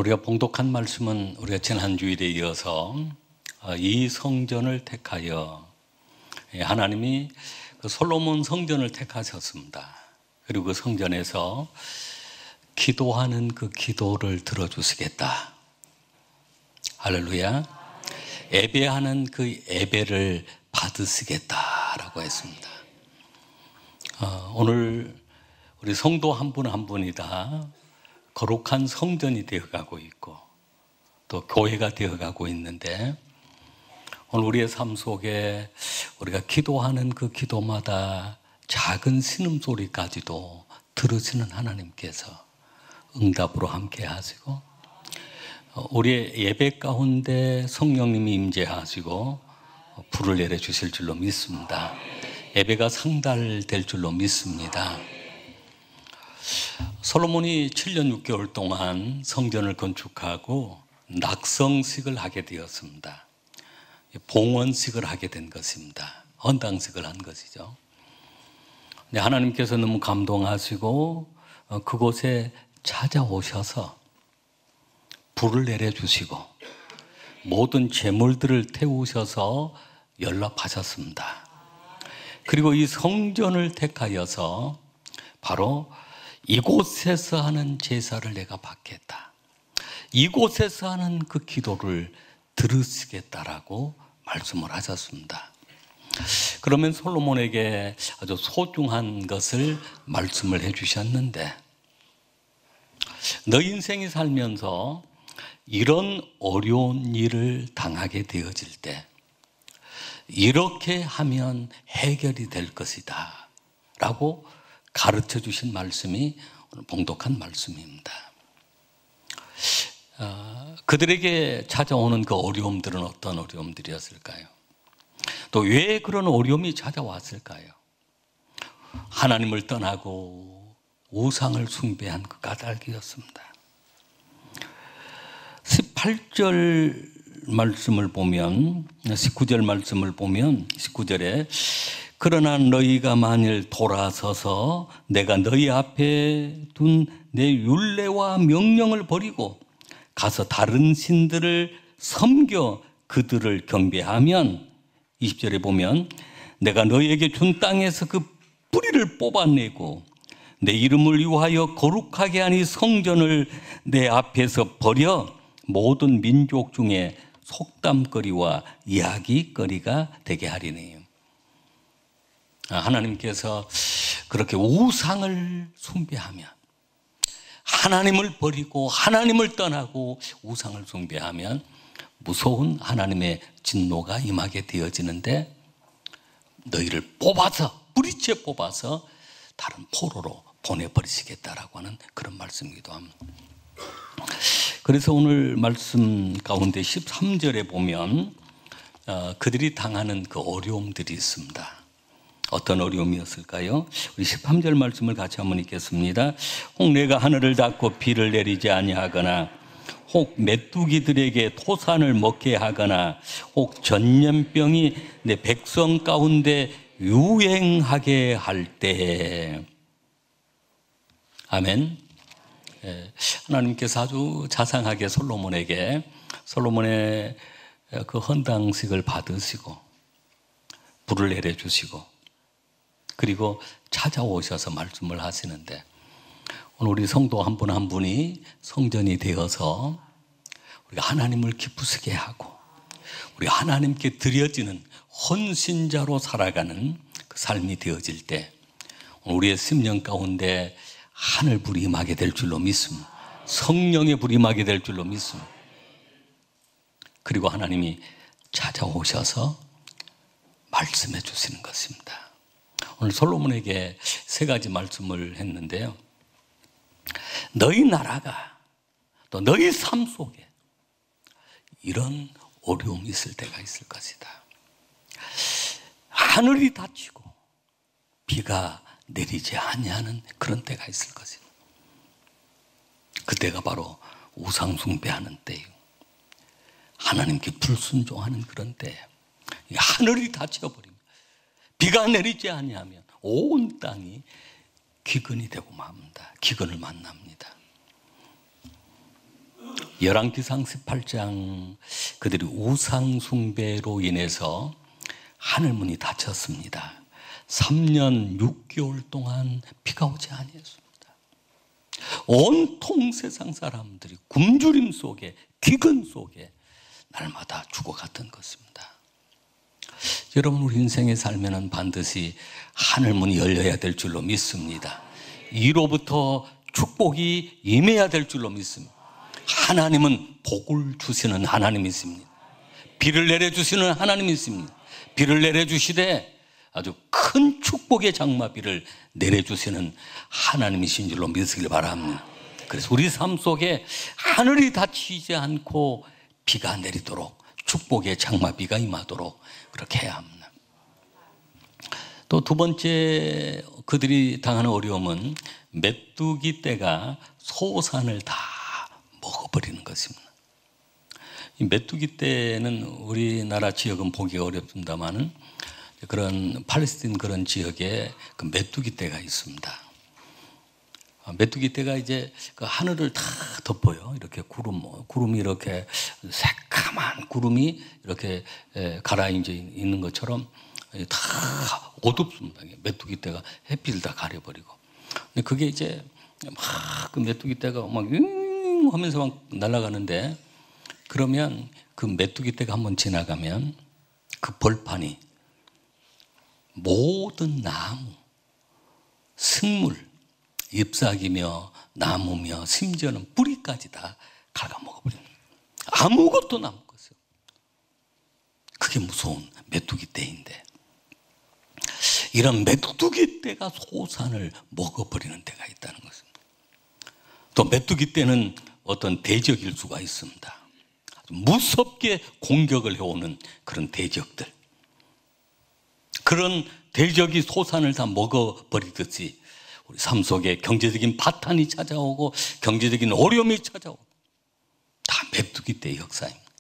우리가 봉독한 말씀은 우리가 지난 주일에 이어서 이 성전을 택하여 하나님이 그 솔로몬 성전을 택하셨습니다. 그리고 그 성전에서 기도하는 그 기도를 들어주시겠다. 할렐루야. 예배하는 그 예배를 받으시겠다라고 했습니다. 오늘 우리 성도 한 분 한 분이 다 거룩한 성전이 되어가고 있고 또 교회가 되어가고 있는데, 오늘 우리의 삶 속에 우리가 기도하는 그 기도마다 작은 신음소리까지도 들으시는 하나님께서 응답으로 함께 하시고, 우리의 예배 가운데 성령님이 임재하시고 불을 내려주실 줄로 믿습니다. 예배가 상달될 줄로 믿습니다. 솔로몬이 7년 6개월 동안 성전을 건축하고 낙성식을 하게 되었습니다. 봉헌식을 하게 된 것입니다. 헌당식을 한 것이죠. 하나님께서 너무 감동하시고 그곳에 찾아오셔서 불을 내려주시고 모든 재물들을 태우셔서 연락하셨습니다. 그리고 이 성전을 택하여서 바로 이곳에서 하는 제사를 내가 받겠다, 이곳에서 하는 그 기도를 들으시겠다라고 말씀을 하셨습니다. 그러면 솔로몬에게 아주 소중한 것을 말씀을 해주셨는데, 너 인생이 살면서 이런 어려운 일을 당하게 되어질 때 이렇게 하면 해결이 될 것이다 라고 가르쳐 주신 말씀이 오늘 봉독한 말씀입니다. 그들에게 찾아오는 그 어려움들은 어떤 어려움들이었을까요? 또 왜 그런 어려움이 찾아왔을까요? 하나님을 떠나고 우상을 숭배한 그 까닭이었습니다. 18절 말씀을 보면, 19절 말씀을 보면 19절에 그러나 너희가 만일 돌아서서 내가 너희 앞에 둔 내 율례와 명령을 버리고 가서 다른 신들을 섬겨 그들을 경배하면, 20절에 보면 내가 너희에게 준 땅에서 그 뿌리를 뽑아내고 내 이름을 위하여 거룩하게 하니 성전을 내 앞에서 버려 모든 민족 중에 속담거리와 이야기거리가 되게 하리니. 하나님께서 그렇게 우상을 숭배하면, 하나님을 버리고 하나님을 떠나고 우상을 숭배하면 무서운 하나님의 진노가 임하게 되어지는데, 너희를 뽑아서, 뿌리째 뽑아서 다른 포로로 보내버리시겠다라고 하는 그런 말씀이기도 합니다. 그래서 오늘 말씀 가운데 13절에 보면 그들이 당하는 그 어려움들이 있습니다. 어떤 어려움이었을까요? 우리 13절 말씀을 같이 한번 읽겠습니다. 혹 내가 하늘을 닫고 비를 내리지 아니하거나, 혹 메뚜기들에게 토산을 먹게 하거나, 혹 전염병이 내 백성 가운데 유행하게 할 때. 아멘. 하나님께서 아주 자상하게 솔로몬의 그 헌당식을 받으시고 불을 내려주시고 그리고 찾아오셔서 말씀을 하시는데, 오늘 우리 성도 한 분 한 분이 성전이 되어서 우리가 하나님을 기쁘시게 하고 우리 하나님께 드려지는 헌신자로 살아가는 그 삶이 되어질 때 우리의 심령 가운데 하늘불이 임하게 될 줄로 믿습니다. 성령의 불이 임하게 될 줄로 믿습니다. 그리고 하나님이 찾아오셔서 말씀해 주시는 것입니다. 오늘 솔로몬에게 세 가지 말씀을 했는데요. 너희 나라가 또 너희 삶 속에 이런 어려움이 있을 때가 있을 것이다. 하늘이 닫히고 비가 내리지 아니하는 그런 때가 있을 것이다. 그때가 바로 우상 숭배하는 때예요. 하나님께 불순종하는 그런 때예요. 하늘이 닫혀버립니다. 비가 내리지 아니하면 온 땅이 기근이 되고 맙니다. 기근을 만납니다. 열왕기상 18장 그들이 우상 숭배로 인해서 하늘문이 닫혔습니다. 3년 6개월 동안 비가 오지 아니했습니다. 온통 세상 사람들이 굶주림 속에 기근 속에 날마다 죽어갔던 것입니다. 여러분, 우리 인생에 살면은 반드시 하늘문이 열려야 될 줄로 믿습니다. 이로부터 축복이 임해야 될 줄로 믿습니다. 하나님은 복을 주시는 하나님이십니다. 비를 내려주시는 하나님이십니다. 비를 내려주시되 아주 큰 축복의 장마비를 내려주시는 하나님이신 줄로 믿으시길 바랍니다. 그래서 우리 삶 속에 하늘이 닫히지 않고 비가 내리도록, 축복의 장마비가 임하도록 그렇게 해야 합니다. 또 두 번째 그들이 당하는 어려움은 메뚜기 떼가 소산을 다 먹어버리는 것입니다. 이 메뚜기 떼는 우리나라 지역은 보기가 어렵습니다만은 그런 팔레스틴 그런 지역에 그 메뚜기 떼가 있습니다. 메뚜기 떼가 이제 그 하늘을 다 덮어요. 이렇게 구름이 이렇게 새까만 구름이 이렇게 가라앉아 있는 것처럼 다 어둡습니다. 메뚜기 떼가 햇빛을 다 가려버리고. 근데 그게 이제 막 그 메뚜기 떼가 막 하면서 막 날아가는데, 그러면 그 메뚜기 떼가 한번 지나가면 그 벌판이 모든 나무, 식물, 잎사귀며 나무며 심지어는 뿌리까지 다 갉아먹어버립니다. 아무것도 남은 것이요. 그게 무서운 메뚜기 떼인데, 이런 메뚜기 떼가 소산을 먹어버리는 때가 있다는 것입니다. 또 메뚜기 떼는 어떤 대적일 수가 있습니다. 무섭게 공격을 해오는 그런 대적들, 그런 대적이 소산을 다 먹어버리듯이 우리 삶 속에 경제적인 파탄이 찾아오고 경제적인 어려움이 찾아오고 다 메뚜기 떼의 역사입니다.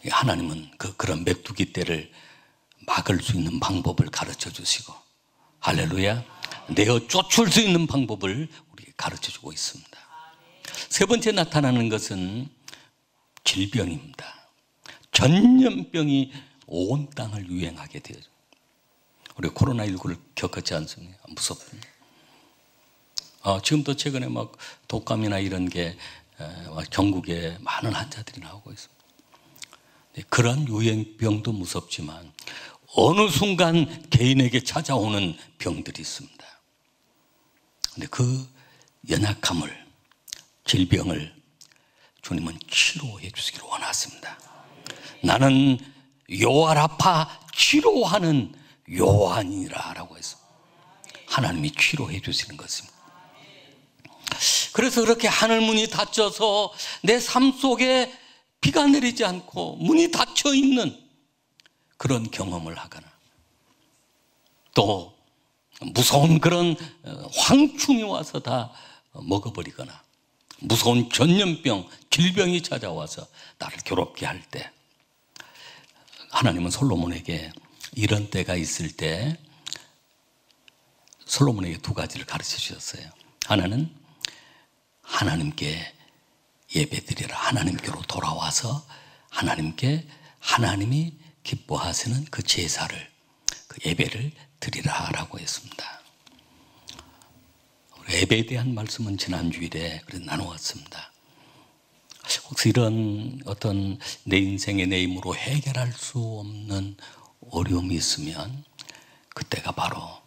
하나님은 그런 메뚜기 떼를 막을 수 있는 방법을 가르쳐 주시고, 할렐루야, 내어 쫓을 수 있는 방법을 우리에게 가르쳐 주고 있습니다. 세 번째 나타나는 것은 질병입니다. 전염병이 온 땅을 유행하게 되죠. 우리 코로나19를 겪었지 않습니까? 무섭습니다. 지금도 최근에 막 독감이나 이런 게 전국에 많은 환자들이 나오고 있습니다. 그런 유행병도 무섭지만 어느 순간 개인에게 찾아오는 병들이 있습니다. 그런데 그 연약함을, 질병을 주님은 치료해 주시기를 원하십니다. 나는 요아라파 치료하는 요한이라 라고 해서 하나님이 치료해 주시는 것입니다. 그래서 그렇게 하늘문이 닫혀서 내 삶 속에 비가 내리지 않고 문이 닫혀 있는 그런 경험을 하거나, 또 무서운 그런 황충이 와서 다 먹어버리거나, 무서운 전염병, 질병이 찾아와서 나를 괴롭게 할 때, 하나님은 솔로몬에게 이런 때가 있을 때 솔로몬에게 두 가지를 가르쳐 주셨어요. 하나는 하나님께 예배드리라, 하나님께로 돌아와서 하나님께 하나님이 기뻐하시는 그 제사를, 그 예배를 드리라 라고 했습니다. 예배에 대한 말씀은 지난 주일에 나누었습니다. 혹시 이런 어떤 내 인생의 내 힘으로 해결할 수 없는 어려움이 있으면 그때가 바로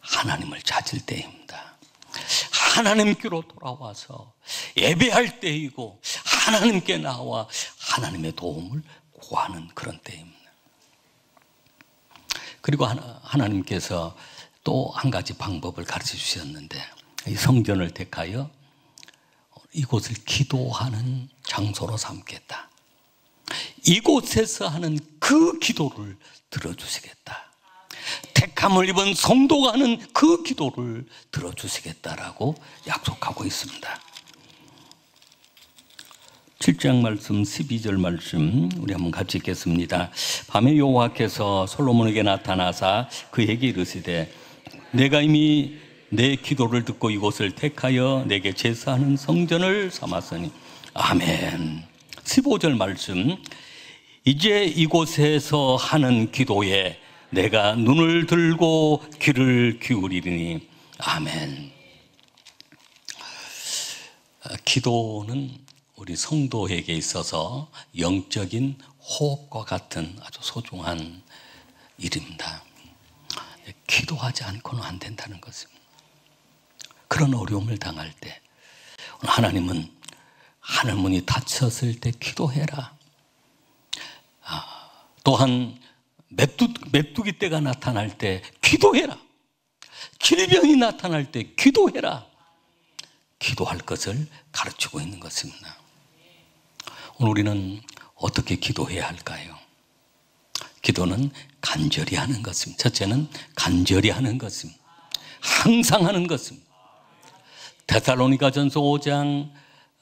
하나님을 찾을 때입니다. 하나님께로 돌아와서 예배할 때이고 하나님께 나와 하나님의 도움을 구하는 그런 때입니다. 그리고 하나님께서 또 한 가지 방법을 가르쳐 주셨는데, 이 성전을 택하여 이곳을 기도하는 장소로 삼겠다. 이곳에서 하는 그 기도를 들어주시겠다. 택함을 입은 성도가 하는 그 기도를 들어주시겠다라고 약속하고 있습니다. 7장 말씀 12절 말씀 우리 한번 같이 읽겠습니다. 밤에 여호와께서 솔로몬에게 나타나사 그에게 이르시되 내가 이미 내 기도를 듣고 이곳을 택하여 내게 제사하는 성전을 삼았으니 아멘. 15절 말씀. 이제 이곳에서 하는 기도에 내가 눈을 들고 귀를 기울이리니. 아멘. 기도는 우리 성도에게 있어서 영적인 호흡과 같은 아주 소중한 일입니다. 기도하지 않고는 안 된다는 것입니다. 그런 어려움을 당할 때 하나님은 하늘문이 닫혔을 때 기도해라. 또한 메뚜기 떼가 나타날 때 기도해라. 질병이 나타날 때 기도해라. 기도할 것을 가르치고 있는 것입니다. 오늘 우리는 어떻게 기도해야 할까요? 기도는 간절히 하는 것입니다. 첫째는 간절히 하는 것입니다. 항상 하는 것입니다. 데살로니가전서 5장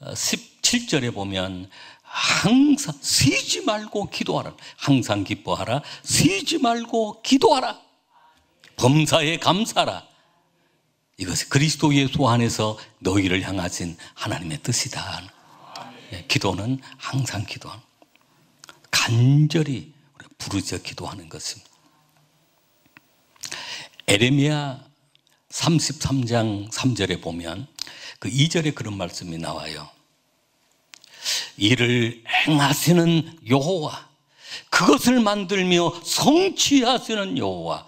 17절에 보면 항상 쉬지 말고 기도하라. 항상 기뻐하라. 쉬지 말고 기도하라. 범사에 감사하라. 이것이 그리스도 예수 안에서 너희를 향하신 하나님의 뜻이다. 기도는 항상 기도하는, 간절히 부르짖어 기도하는 것입니다. 에레미야 33장 3절에 보면 그 2절에 그런 말씀이 나와요. 이를 행하시는 여호와, 그것을 만들며 성취하시는 여호와,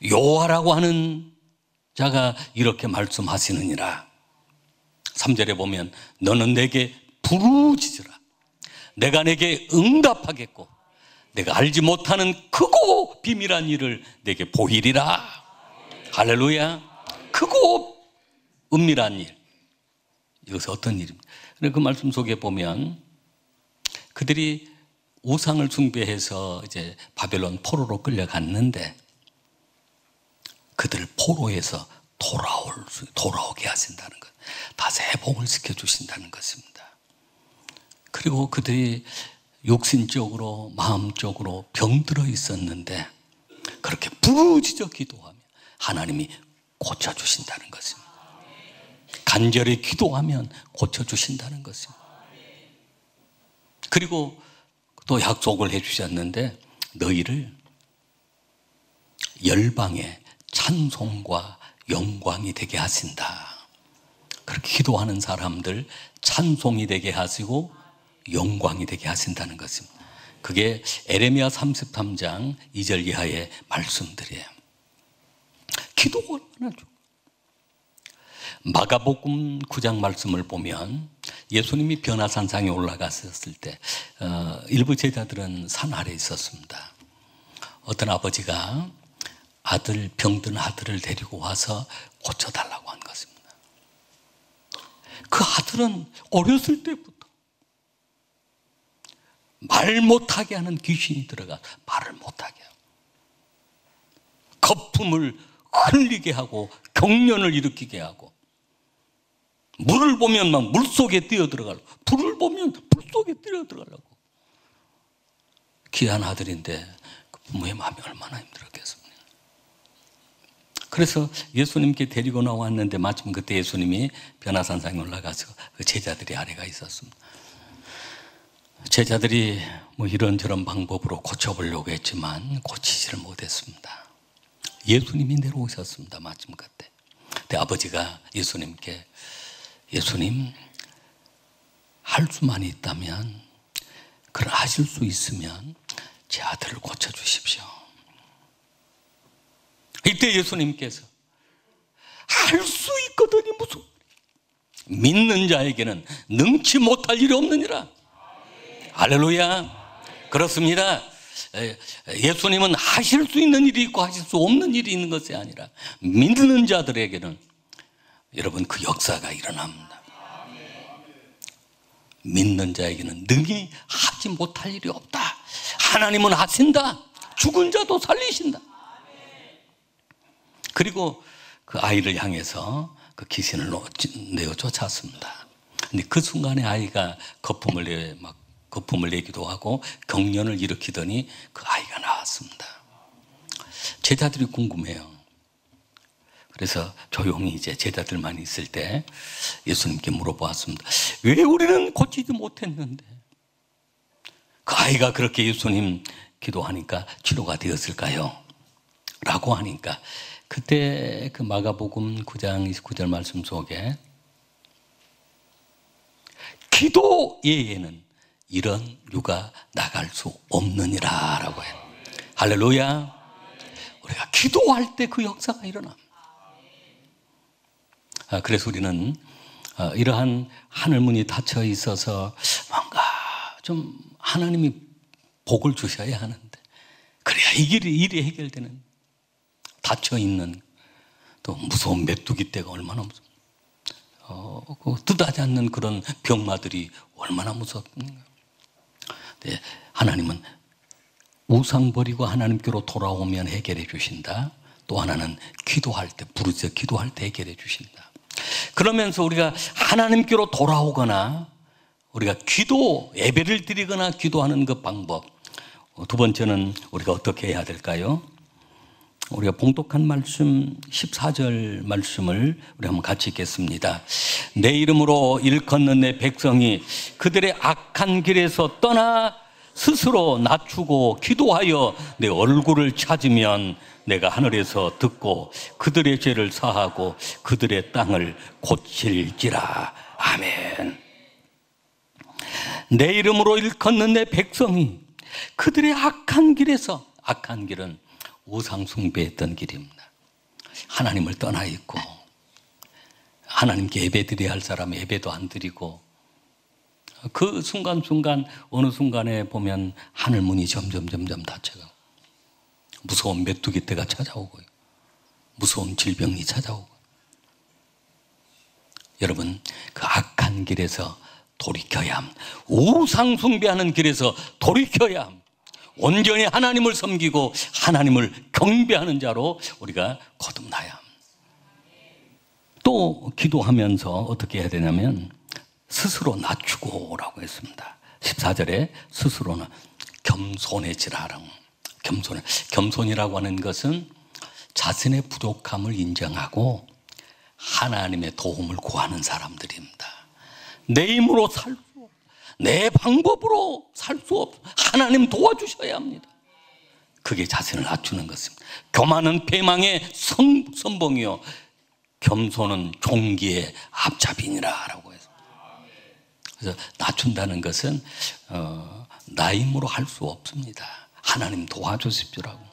여호와라고 하는 자가 이렇게 말씀하시느니라. 3절에 보면 너는 내게 부르짖으라. 내가 내게 응답하겠고 내가 알지 못하는 크고 비밀한 일을 내게 보이리라. 할렐루야. 크고 은밀한 일. 이것은 어떤 일입니까? 그 말씀 속에 보면 그들이 우상을 숭배해서 이제 바벨론 포로로 끌려갔는데 그들을 포로에서 돌아오게 하신다는 것, 다시 회복을 시켜주신다는 것입니다. 그리고 그들이 육신적으로 마음적으로 병들어 있었는데 그렇게 부르짖어 기도하면 하나님이 고쳐주신다는 것입니다. 간절히 기도하면 고쳐주신다는 것입니다. 그리고 또 약속을 해주셨는데 너희를 열방의 찬송과 영광이 되게 하신다. 그렇게 기도하는 사람들 찬송이 되게 하시고 영광이 되게 하신다는 것입니다. 그게 에레미야 33장 2절 이하의 말씀들이에요. 기도가 얼마나 좋아. 마가복음 9장 말씀을 보면 예수님이 변화산상에 올라갔었을 때 일부 제자들은 산 아래에 있었습니다. 어떤 아버지가 병든 아들을 데리고 와서 고쳐달라고 한 것입니다. 그 아들은 어렸을 때부터 말 못하게 하는 귀신이 들어가 말을 못하게 하고 거품을 흘리게 하고 경련을 일으키게 하고 물을 보면 막 물속에 뛰어들어가려고, 불을 보면 불속에 뛰어들어가려고. 귀한 아들인데 그 부모의 마음이 얼마나 힘들었겠습니까? 그래서 예수님께 데리고 나왔는데 마침 그때 예수님이 변화산상에 올라가서 그 제자들이 아래가 있었습니다. 제자들이 뭐 이런저런 방법으로 고쳐보려고 했지만 고치지를 못했습니다. 예수님이 내려오셨습니다. 마침 그때. 근데 아버지가 예수님께 예수님, 할 수만 있다면, 그걸 하실 수 있으면 제 아들을 고쳐주십시오. 이때 예수님께서 할 수 있거든이 무슨 믿는 자에게는 능치 못할 일이 없느니라. 할렐루야. 그렇습니다. 예수님은 하실 수 있는 일이 있고 하실 수 없는 일이 있는 것이 아니라 믿는 자들에게는 여러분 그 역사가 일어납니다. 믿는 자에게는 능히 하지 못할 일이 없다. 하나님은 하신다. 죽은 자도 살리신다. 그리고 그 아이를 향해서 그 귀신을 내어 쫓았습니다. 근데 그 순간에 아이가 거품을 내기도 하고 경련을 일으키더니 그 아이가 나왔습니다. 제자들이 궁금해요. 그래서 조용히 이제 제자들만 있을 때 예수님께 물어보았습니다. 왜 우리는 고치지 못했는데? 그 아이가 그렇게 예수님 기도하니까 치료가 되었을까요? 라고 하니까 그때 그 마가복음 9장 29절 말씀 속에 기도 외에는 이런 유가 나갈 수 없느니라 라고 해요. 할렐루야. 우리가 기도할 때 그 역사가 일어납니다. 그래서 우리는 이러한 하늘문이 닫혀 있어서 뭔가 좀 하나님이 복을 주셔야 하는데, 그래야 이 일이 해결되는, 닫혀 있는 또 무서운 메뚜기 떼가 얼마나 무서워. 뜻하지 않는 그런 병마들이 얼마나 무섭습니까? 네, 하나님은 우상 버리고 하나님께로 돌아오면 해결해 주신다. 또 하나는 기도할 때, 부르짖어 기도할 때 해결해 주신다. 그러면서 우리가 하나님께로 돌아오거나 우리가 기도, 예배를 드리거나 기도하는 그 방법. 두 번째는 우리가 어떻게 해야 될까요? 우리가 봉독한 말씀 14절 말씀을 우리 한번 같이 읽겠습니다. 내 이름으로 일컫는 내 백성이 그들의 악한 길에서 떠나 스스로 낮추고 기도하여 내 얼굴을 찾으면 내가 하늘에서 듣고 그들의 죄를 사하고 그들의 땅을 고칠지라. 아멘. 내 이름으로 일컫는 내 백성이 그들의 악한 길에서, 악한 길은 우상 숭배했던 길입니다. 하나님을 떠나 있고 하나님께 예배 드려야 할 사람 예배도 안 드리고, 그 순간순간 어느 순간에 보면 하늘문이 점점 닫혀가고 무서운 메뚜기 떼가 찾아오고 무서운 질병이 찾아오고, 여러분 그 악한 길에서 돌이켜야 합니다. 우상 숭배하는 길에서 돌이켜야 합니다. 온전히 하나님을 섬기고 하나님을 경배하는 자로 우리가 거듭나야 합니다. 또 기도하면서 어떻게 해야 되냐면 스스로 낮추고 라고 했습니다. 14절에 스스로는 겸손해지라. 겸손이라고 하는 것은 자신의 부족함을 인정하고 하나님의 도움을 구하는 사람들입니다. 내 힘으로 살 수 없어, 내 방법으로 살 수 없어, 하나님 도와주셔야 합니다. 그게 자신을 낮추는 것입니다. 교만은 패망의 선봉이요 겸손은 종기의 앞잡이니라 라고 해서, 그래서 낮춘다는 것은 나 힘으로 할 수 없습니다. 하나님 도와주십시오라고.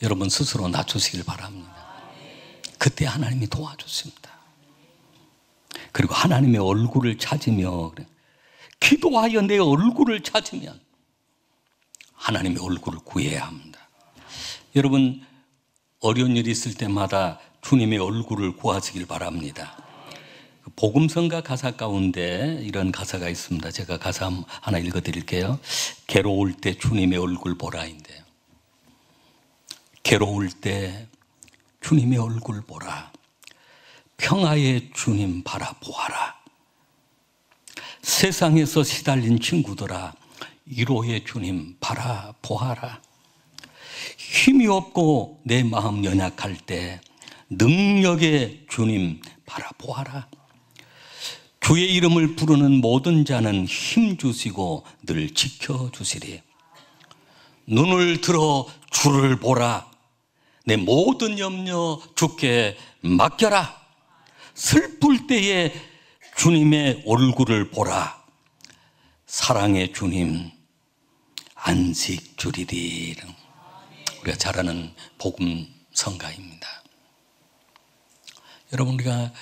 여러분 스스로 낮추시길 바랍니다. 그때 하나님이 도와주십니다. 그리고 하나님의 얼굴을 찾으며, 기도하여 내 얼굴을 찾으면 하나님의 얼굴을 구해야 합니다. 여러분 어려운 일이 있을 때마다 주님의 얼굴을 구하시길 바랍니다. 복음성가 가사 가운데 이런 가사가 있습니다. 제가 가사 하나 읽어드릴게요. 괴로울 때 주님의 얼굴 보라인데요. 괴로울 때 주님의 얼굴 보라. 평화의 주님 바라보아라. 세상에서 시달린 친구들아 위로의 주님 바라보아라. 힘이 없고 내 마음 연약할 때 능력의 주님 바라보아라. 주의 이름을 부르는 모든 자는 힘 주시고 늘 지켜주시리. 눈을 들어 주를 보라. 내 모든 염려 주께 맡겨라. 슬플 때에 주님의 얼굴을 보라. 사랑의 주님 안식 주리리. 우리가 잘 아는 복음 성가입니다. 여러분 우리가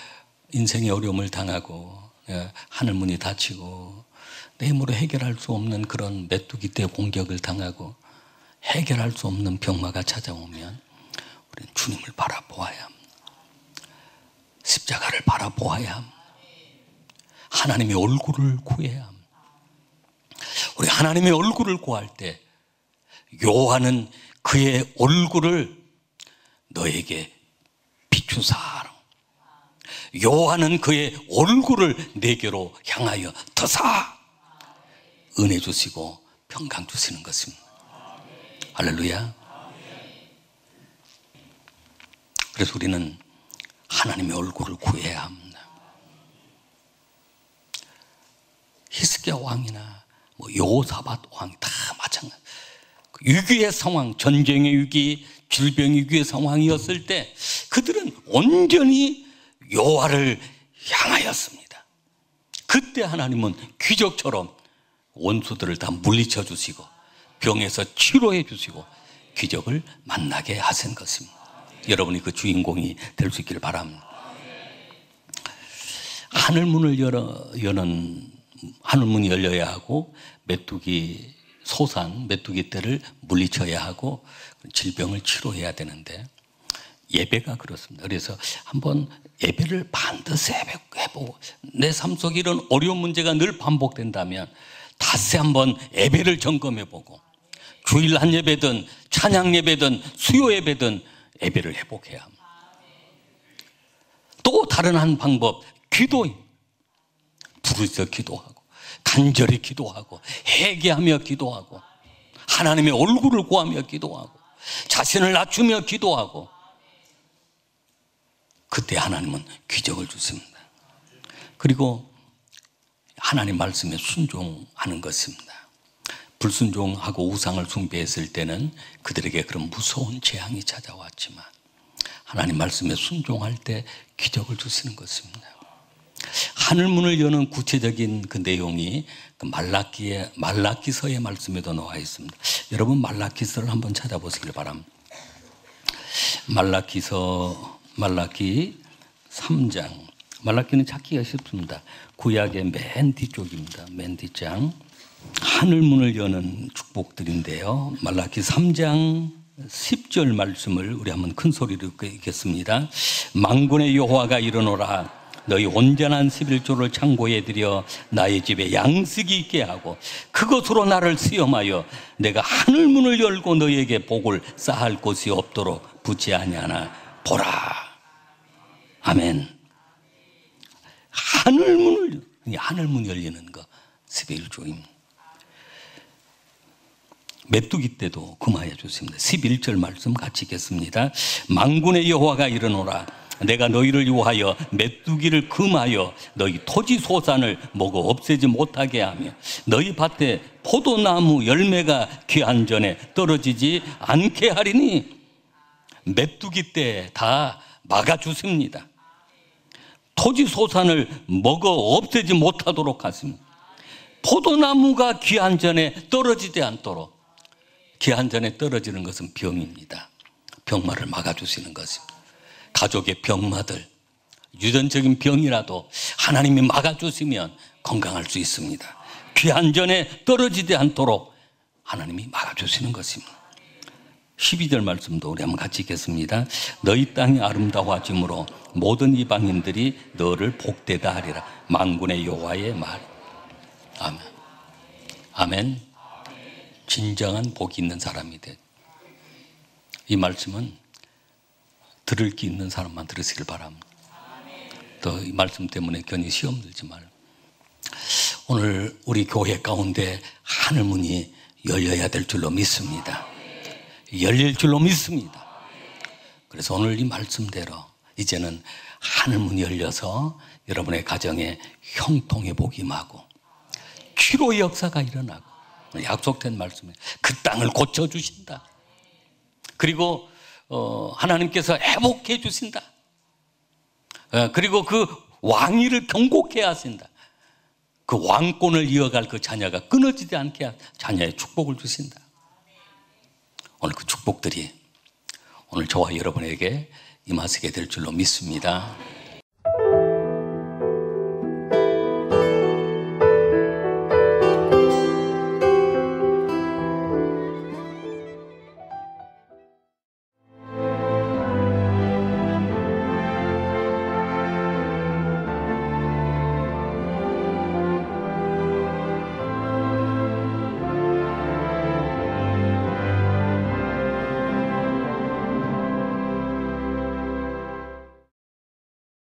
인생의 어려움을 당하고 하늘문이 닫히고 내 힘으로 해결할 수 없는 그런 메뚜기 떼 공격을 당하고 해결할 수 없는 병마가 찾아오면 우리는 주님을 바라보아야 합니다. 십자가를 바라보아야 합니다. 하나님의 얼굴을 구해야 합니다. 우리 하나님의 얼굴을 구할 때 요한은 그의 얼굴을 너에게 비추사. 요한은 그의 얼굴을 내게로 향하여 드사. 은혜 주시고 평강 주시는 것입니다. 할렐루야. 그래서 우리는 하나님의 얼굴을 구해야 합니다. 히스기야 왕이나 여호사밧 왕 다 마찬가지. 위기의 상황, 전쟁의 위기, 질병의 위기의 상황이었을 때 그들은 온전히 여호와를 향하였습니다. 그때 하나님은 기적처럼 원수들을 다 물리쳐 주시고 병에서 치료해 주시고 기적을 만나게 하신 것입니다. 여러분이 그 주인공이 될 수 있기를 바랍니다. 하늘문이 열려야 하고 메뚜기 소산, 메뚜기 떼를 물리쳐야 하고 질병을 치료해야 되는데 예배가 그렇습니다. 그래서 한번 예배를 반드시 해보고 내 삶 속에 이런 어려운 문제가 늘 반복된다면 다시 한번 예배를 점검해보고 주일 한 예배든 찬양 예배든 수요 예배든 예배를 회복해야 합니다. 또 다른 한 방법, 기도입니다. 부르짖어 기도하고 간절히 기도하고 회개하며 기도하고 하나님의 얼굴을 구하며 기도하고 자신을 낮추며 기도하고 그때 하나님은 기적을 주십니다. 그리고 하나님 말씀에 순종하는 것입니다. 불순종하고 우상을 숭배했을 때는 그들에게 그런 무서운 재앙이 찾아왔지만 하나님 말씀에 순종할 때 기적을 주시는 것입니다. 하늘문을 여는 구체적인 그 내용이 말라기서의 말씀에도 나와 있습니다. 여러분 말라기서를 한번 찾아보시길 바랍니다. 말라기 3장. 말라기는 찾기가 쉽습니다. 구약의 맨 뒤쪽입니다. 맨 뒷장. 하늘문을 여는 축복들인데요. 말라기 3장 10절 말씀을 우리 한번 큰 소리로 읽겠습니다. 만군의 여호와가 이르노라. 너희 온전한 11조를 창고에 들여 나의 집에 양식이 있게 하고 그것으로 나를 시험하여 내가 하늘문을 열고 너희에게 복을 쌓을 곳이 없도록 붙지 아니하나 보라. 아멘. 하늘문 열리는 거 11조입니다. 메뚜기 때도 금하여 주십니다. 11절 말씀 같이 읽겠습니다. 만군의 여호와가 이르노라. 내가 너희를 위하여 메뚜기를 금하여 너희 토지 소산을 먹어 없애지 못하게 하며 너희 밭에 포도나무 열매가 귀한 전에 떨어지지 않게 하리니 메뚜기 때 다 막아주십니다. 토지 소산을 먹어 없애지 못하도록 하십니다. 포도나무가 귀한 전에 떨어지지 않도록. 귀한 전에 떨어지는 것은 병입니다. 병마를 막아주시는 것입니다. 가족의 병마들, 유전적인 병이라도 하나님이 막아주시면 건강할 수 있습니다. 귀한 전에 떨어지지 않도록 하나님이 막아주시는 것입니다. 12절 말씀도 우리 한번 같이 읽겠습니다. 너희 땅이 아름다워짐으로 모든 이방인들이 너를 복되다 하리라. 만군의 여호와의 말. 아멘. 아멘. 진정한 복이 있는 사람이 돼. 이 말씀은 들을 기 있는 사람만 들으시길 바랍니다. 또 이 말씀 때문에 괜히 시험 들지 말고. 오늘 우리 교회 가운데 하늘문이 열려야 될 줄로 믿습니다. 열릴 줄로 믿습니다. 그래서 오늘 이 말씀대로 이제는 하늘문이 열려서 여러분의 가정에 형통의 복이 임하고 치료의 역사가 일어나고 약속된 말씀에 그 땅을 고쳐주신다. 그리고 하나님께서 회복해 주신다. 그리고 그 왕위를 경고케 하신다. 그 왕권을 이어갈 그 자녀가 끊어지지 않게 자녀의 축복을 주신다. 오늘 그 축복들이 오늘 저와 여러분에게 임하시게 될 줄로 믿습니다.